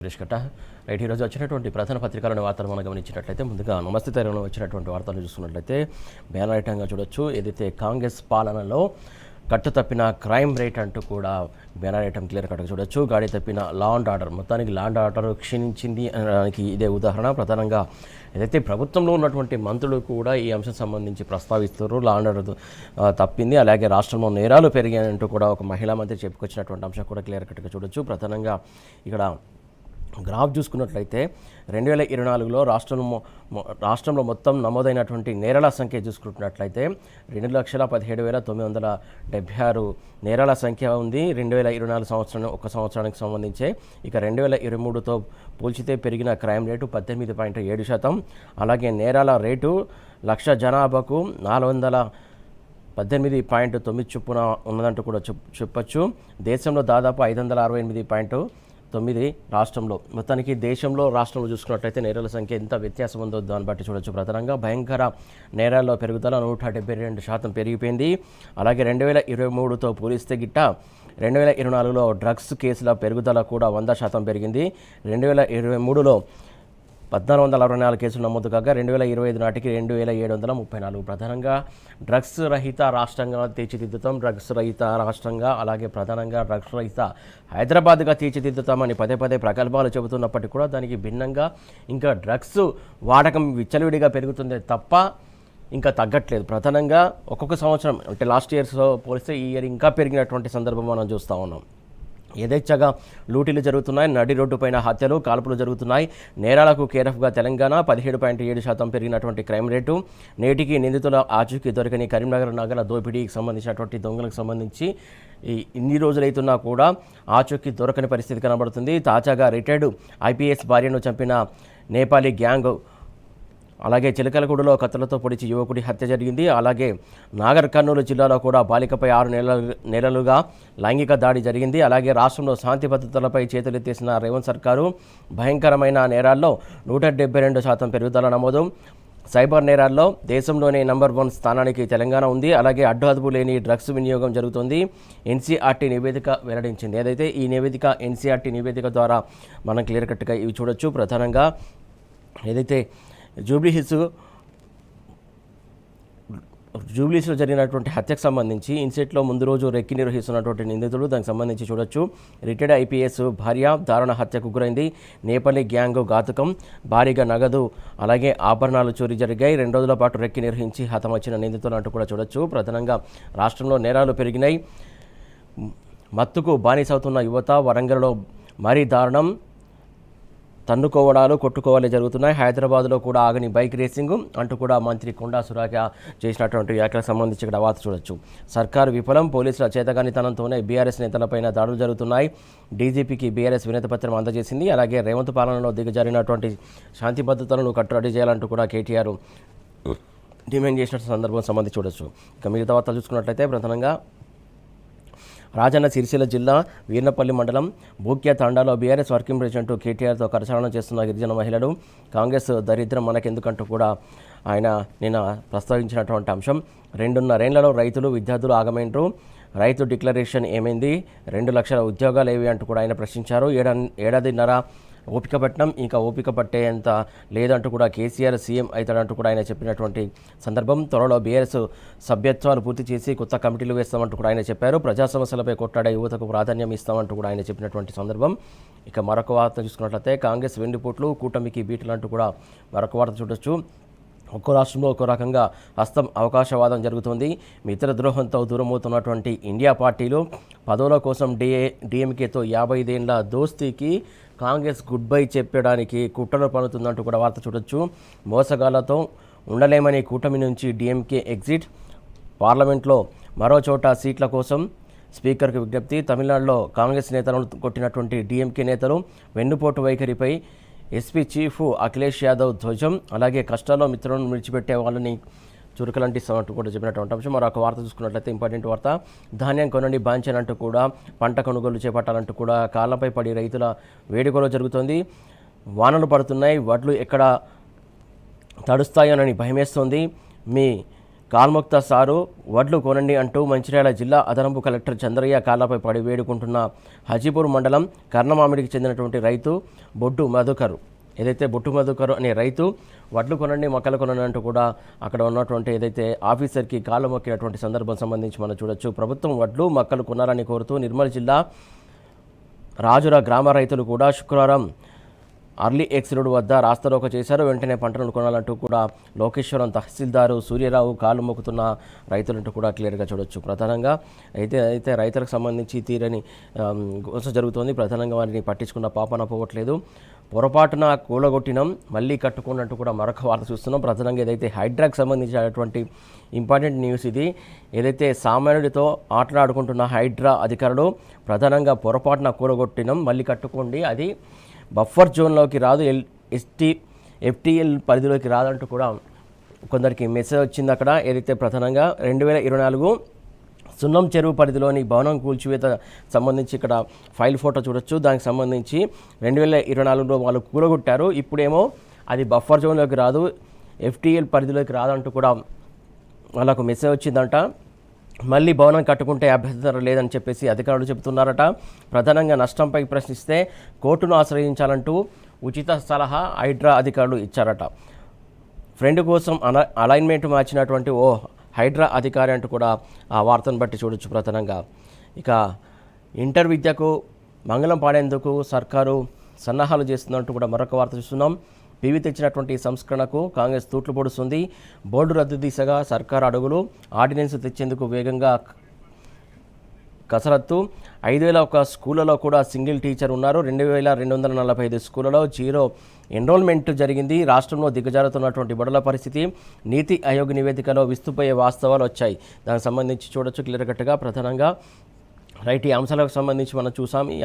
Right ఈరోజు వచ్చినటువంటి ప్రధాన పత్రికలను వార్తలు మనం గమనించినట్లయితే ముందుగా నమస్తే తెలంగాణలో వచ్చినటువంటి వార్తలు చూసుకున్నట్లయితే బ్యానర్ చూడొచ్చు. ఏదైతే కాంగ్రెస్ పాలనలో కట్టు తప్పిన క్రైమ్ రేట్ అంటూ కూడా బ్యానర్ ఐటమ్ క్లియర్ కట్గా చూడొచ్చు. గాడి తప్పిన లా అండ్ ఆర్డర్, మొత్తానికి లా అండ్ ఆర్డర్ క్షీణించింది అనడానికి ఇదే ఉదాహరణ. ప్రధానంగా ఏదైతే ప్రభుత్వంలో ఉన్నటువంటి మంత్రులు కూడా ఈ అంశం సంబంధించి ప్రస్తావిస్తారు. లా అండ్ ఆర్డర్ తప్పింది, అలాగే రాష్ట్రంలో నేరాలు పెరిగాయంటూ కూడా ఒక మహిళా మంత్రి చెప్పుకొచ్చినటువంటి అంశం కూడా క్లియర్ కట్గా చూడొచ్చు. ప్రధానంగా ఇక్కడ గ్రాఫ్ చూసుకున్నట్లయితే 2024లో రాష్ట్రంలో మొత్తం నమోదైనటువంటి నేరాల సంఖ్య చూసుకున్నట్లయితే 2,17,976 నేరాల సంఖ్య ఉంది 2024 సంవత్సరానికి సంబంధించి. ఇక 2023తో పోల్చితే పెరిగిన క్రైమ్ రేటు 18.7%. అలాగే నేరాల రేటు లక్ష జనాభాకు 418.9 చొప్పున ఉన్నదంటూ కూడా చెప్పచ్చు. దేశంలో దాదాపు 568.9 రాష్ట్రంలో. మొత్తానికి రాష్ట్రంలో చూసుకున్నట్లయితే నేరాల సంఖ్య ఎంత వ్యత్యాసం ఉందో దాన్ని బట్టి చూడొచ్చు. ప్రధానంగా భయంకర నేరాల్లో పెరుగుదల 172% పెరిగిపోయింది. అలాగే 2023తో పోలిస్తే గిట్ట 2024లో డ్రగ్స్ కేసుల పెరుగుదల కూడా 100% పెరిగింది. 2023లో 1464 కేసులు నమోదు కాగా 2025 నాటికి 2734. ప్రధానంగా డ్రగ్స్ రహిత రాష్ట్రంగా తీర్చిదిద్దుతాం, డ్రగ్స్ రహిత రాష్ట్రంగా, అలాగే ప్రధానంగా డ్రగ్స్ రహిత హైదరాబాద్గా తీర్చిదిద్దుతామని పదే ప్రగల్భాలు చెబుతున్నప్పటికీ కూడా దానికి భిన్నంగా ఇంకా డ్రగ్స్ వాడకం విచ్చలవిడిగా పెరుగుతుందే తప్ప ఇంకా తగ్గట్లేదు. ప్రధానంగా ఒక్కొక్క సంవత్సరం అంటే లాస్ట్ ఇయర్స్తో పోలిస్తే ఈ ఇయర్ ఇంకా పెరిగినటువంటి సందర్భం మనం చూస్తూ ఉన్నాం. యథేచ్ఛగా లూటీలు జరుగుతున్నాయి, నడి రోడ్డుపైన హత్యలు, కాల్పులు జరుగుతున్నాయి. నేరాలకు కేరఫ్గా తెలంగాణ 17.7% పెరిగినటువంటి క్రైమ్ రేటు. నేటికి నిందితుల ఆచూకీ దొరకని కరీంనగర్ నగర దోపిడీకి సంబంధించినటువంటి దొంగలకు సంబంధించి ఇన్ని రోజులైతున్నా కూడా ఆచూకీ దొరకని పరిస్థితి కనబడుతుంది. తాజాగా రిటైర్డ్ IPS భార్యను చంపిన నేపాలీ గ్యాంగ్, అలాగే చిలకలగూడలో కత్తులతో పొడిచి యువకుడి హత్య జరిగింది. అలాగే నాగర్ కర్నూలు జిల్లాలో కూడా బాలికపై 6 నెలలుగా లైంగిక దాడి జరిగింది. అలాగే రాష్ట్రంలో శాంతి భద్రతలపై చేతులెత్తేసిన రేవంత్ సర్కారు భయంకరమైన నేరాల్లో 172% పెరుగుదల నమోదు. సైబర్ నేరాల్లో దేశంలోనే నంబర్ 1 స్థానానికి తెలంగాణ ఉంది. అలాగే అడ్డు లేని డ్రగ్స్ వినియోగం జరుగుతుంది. NCRT నివేదిక వెల్లడించింది. ఏదైతే ఈ నివేదిక NCRT నివేదిక ద్వారా మనం క్లియర్ కట్గా ఇవి చూడొచ్చు. ప్రధానంగా ఏదైతే జూబ్లీస్లో జరిగినటువంటి హత్యకు సంబంధించి ఇన్సెట్లో ముందు రోజు రెక్కి నిర్వహిస్తున్నటువంటి నిందితుడు, దానికి సంబంధించి చూడొచ్చు. రిటైర్డ్ IPS భార్య దారుణ హత్యకు గురైంది. నేపాలీ గ్యాంగ్ ఘాతుకం, భారీగా నగదు అలాగే ఆభరణాలు చోరీ జరిగాయి. 2 రోజుల పాటు రెక్కి నిర్వహించి హతమచ్చిన నిందితులు అంటూ కూడా చూడొచ్చు. ప్రధానంగా రాష్ట్రంలో నేరాలు పెరిగినాయి. మత్తుకు బానిసవుతున్న యువత, వరంగల్లో మరీ దారుణం, తన్నుకోవడాలు కొట్టుకోవాలి జరుగుతున్నాయి. హైదరాబాద్లో కూడా ఆగని బైక్ రేసింగ్ అంటూ కూడా మంత్రి కొండా సురేఖ చేసినటువంటి వ్యాఖ్యలకు సంబంధించి ఇక్కడ వార్త చూడొచ్చు. సర్కారు విఫలం, పోలీసుల చేతగానితనంతోనే BRS నేతలపైన దాడులు జరుగుతున్నాయి. DGPకి BRS వినతిపత్రం అందజేసింది. అలాగే రేవంత్ పాలనలో దిగజారినటువంటి శాంతి భద్రతలను కట్టుబడి చేయాలంటూ కూడా KTR డిమాండ్ చేసిన సందర్భం సంబంధించి చూడొచ్చు. ఇక మిగతా వార్తలు చూసుకున్నట్లయితే ప్రధానంగా రాజన్న సిరిసిల్ల జిల్లా వీర్నపల్లి మండలం బూక్య తాండాలో BRS వర్కింగ్ ప్రెసిడెంట్ KTRతో కరచాలన చేస్తున్న గిరిజన మహిళలు. కాంగ్రెస్ దరిద్రం మనకెందుకంటూ కూడా ఆయన నిన్న ప్రస్తావించినటువంటి అంశం. 2.5 ఏళ్లలో రైతులు, విద్యార్థులు ఆగమైనరు. రైతు డిక్లరేషన్ ఏమైంది? 2 లక్షల ఉద్యోగాలు ఏవి అంటూ కూడా ఆయన ప్రశ్నించారు. ఏడాదిన్నర ఓపిక పట్టడం, ఇంకా ఓపిక పట్టేంత లేదంటూ కూడా కేసీఆర్ సీఎం అవుతాడంటూ కూడా ఆయన చెప్పినటువంటి సందర్భం. త్వరలో BRS సభ్యత్వాలు పూర్తి చేసి కొత్త కమిటీలు వేస్తామంటూ కూడా ఆయన చెప్పారు. ప్రజా సమస్యలపై కొట్లాడే యువతకు ప్రాధాన్యం ఇస్తామంటూ కూడా ఆయన చెప్పినటువంటి సందర్భం. ఇక మరొక వార్త చూసుకున్నట్లయితే కాంగ్రెస్ వెన్నుపోట్లు, కూటమికి బీట్లు అంటూ కూడా మరొక వార్త చూడొచ్చు. ఒక్కో రాష్ట్రంలో ఒక్కో రకంగా హస్తం అవకాశవాదం జరుగుతుంది. మిత్ర ద్రోహంతో దూరమవుతున్నటువంటి ఇండియా పార్టీలు పదవుల కోసం DMKతో 55 ఏళ్ల దోస్తీకి కాంగ్రెస్ గుడ్ బై చెప్పడానికి కుట్రలు పన్నుతుందంటూ కూడా వార్త చూడొచ్చు. మోసగాళ్లతో ఉండలేమని కూటమి నుంచి DMK ఎగ్జిట్. పార్లమెంట్లో మరో చోట సీట్ల కోసం స్పీకర్కు విజ్ఞప్తి. తమిళనాడులో కాంగ్రెస్ నేతలను కొట్టినటువంటి DMK నేతలు వెన్నుపోటు వైఖరిపై SP చీఫ్ అఖిలేష్ యాదవ్ ధ్వజం. అలాగే కష్టాల్లో మిత్రులను విడిచిపెట్టే వాళ్ళని చురుకలంటిస్తామంటూ కూడా చెప్పినటువంటి అంశం. మరొక వార్త చూసుకున్నట్లయితే ఇంపార్టెంట్ వార్త, ధాన్యం కొనండి బాంచనంటూ కూడా పంట కొనుగోలు చేపట్టాలంటూ కూడా కాళ్ళపై పడి రైతుల వేడుకలో జరుగుతుంది. వానలు పడుతున్నాయి, వడ్లు ఎక్కడ తడుస్తాయోనని భయమేస్తోంది. మీ కాల్ముక్త సారు వడ్లు కొనండి అంటూ మంచిర్యాల జిల్లా అదనపు కలెక్టర్ చంద్రయ్య కాళ్లపై పడి వేడుకుంటున్న హజీపూర్ మండలం కర్ణమామిడికి చెందినటువంటి రైతు బొడ్డు మధుకరు. ఏదైతే బొట్టు మధుకరు అనే రైతు వడ్లు కొనండి మొక్కలు కొనండి అంటూ కూడా అక్కడ ఉన్నటువంటి ఏదైతే ఆఫీసర్కి కాళ్ళు మొక్కినటువంటి సందర్భం సంబంధించి మనం చూడొచ్చు. ప్రభుత్వం వడ్లు మొక్కలు కొనాలని కోరుతూ నిర్మల్ జిల్లా రాజుల గ్రామ రైతులు కూడా శుక్రవారం అర్లీ ఎక్స్ రోడ్ వద్ద రాస్తారోక చేశారు. వెంటనే పంటలను కొనాలంటూ కూడా లోకేశ్వరం తహసీల్దారు సూర్యరావు కాళ్ళు మొక్కుతున్న రైతులంటూ కూడా క్లియర్గా చూడొచ్చు. ప్రధానంగా అయితే రైతులకు సంబంధించి తీరని గోస జరుగుతోంది. ప్రధానంగా వారిని పట్టించుకున్న పాపన పోవట్లేదు. పొరపాటున కూలగొట్టినం మళ్ళీ కట్టుకున్నట్టు కూడా మరొక వార్త చూస్తున్నాం. ప్రధానంగా ఏదైతే హైడ్రాకి సంబంధించినటువంటి ఇంపార్టెంట్ న్యూస్ ఇది. ఏదైతే సామాన్యుడితో ఆటలాడుకుంటున్న హైడ్రా అధికారులు ప్రధానంగా పొరపాటున కూలగొట్టినం మళ్ళీ కట్టుకోండి, అది బఫర్ జోన్లోకి రాదు, ఎఫ్టీఎల్ పరిధిలోకి రాదంటూ కూడా కొందరికి మెసేజ్ వచ్చింది అక్కడ. ఏదైతే ప్రధానంగా 2024 సున్నం చెరువు పరిధిలోని భవనం కూల్చివేత సంబంధించి ఇక్కడ ఫైల్ ఫోటో చూడొచ్చు. దానికి సంబంధించి 2024లో వాళ్ళు కూలగొట్టారు. ఇప్పుడేమో అది బఫర్ జోన్లోకి రాదు, ఎఫ్టీఎల్ పరిధిలోకి రాదంటూ కూడా వాళ్ళకు మెసేజ్ వచ్చిందంట. మళ్ళీ భవనం కట్టుకుంటే అభ్యంతరం లేదని చెప్పేసి అధికారులు చెబుతున్నారట. ప్రధానంగా నష్టంపై ప్రశ్నిస్తే కోర్టును ఆశ్రయించాలంటూ ఉచిత సలహా హైడ్రా అధికారులు ఇచ్చారట. ఫ్రెండ్ కోసం అలైన్మెంట్ మార్చినటువంటి ఓ హైడ్రా అధికారి అంటూ కూడా ఆ వార్తను బట్టి చూడొచ్చు. ప్రధానంగా ఇక ఇంటర్ విద్యకు మంగళం పాడేందుకు సర్కారు సన్నాహాలు చేస్తుందంటూ కూడా మరొక వార్త చూస్తున్నాం. పివి తెచ్చినటువంటి సంస్కరణకు కాంగ్రెస్ తూట్లు పొడుస్తుంది. బోర్డు రద్దు దిశగా సర్కారు అడుగులు, ఆర్డినెన్స్ తెచ్చేందుకు వేగంగా కసరత్తు. 5,001 స్కూళ్లలో కూడా సింగిల్ టీచర్ ఉన్నారు. 2,245 స్కూళ్లలో జీరో ఎన్రోల్మెంట్ జరిగింది. రాష్ట్రంలో దిగజారుతున్నటువంటి బడుల పరిస్థితి, నీతి ఆయోగ్ నివేదికలో విస్తుపోయే వాస్తవాలు వచ్చాయి. దానికి సంబంధించి చూడొచ్చు క్లియర్ కట్గా. ప్రధానంగా రైట్ ఈ అంశాలకు సంబంధించి మనం చూసాం.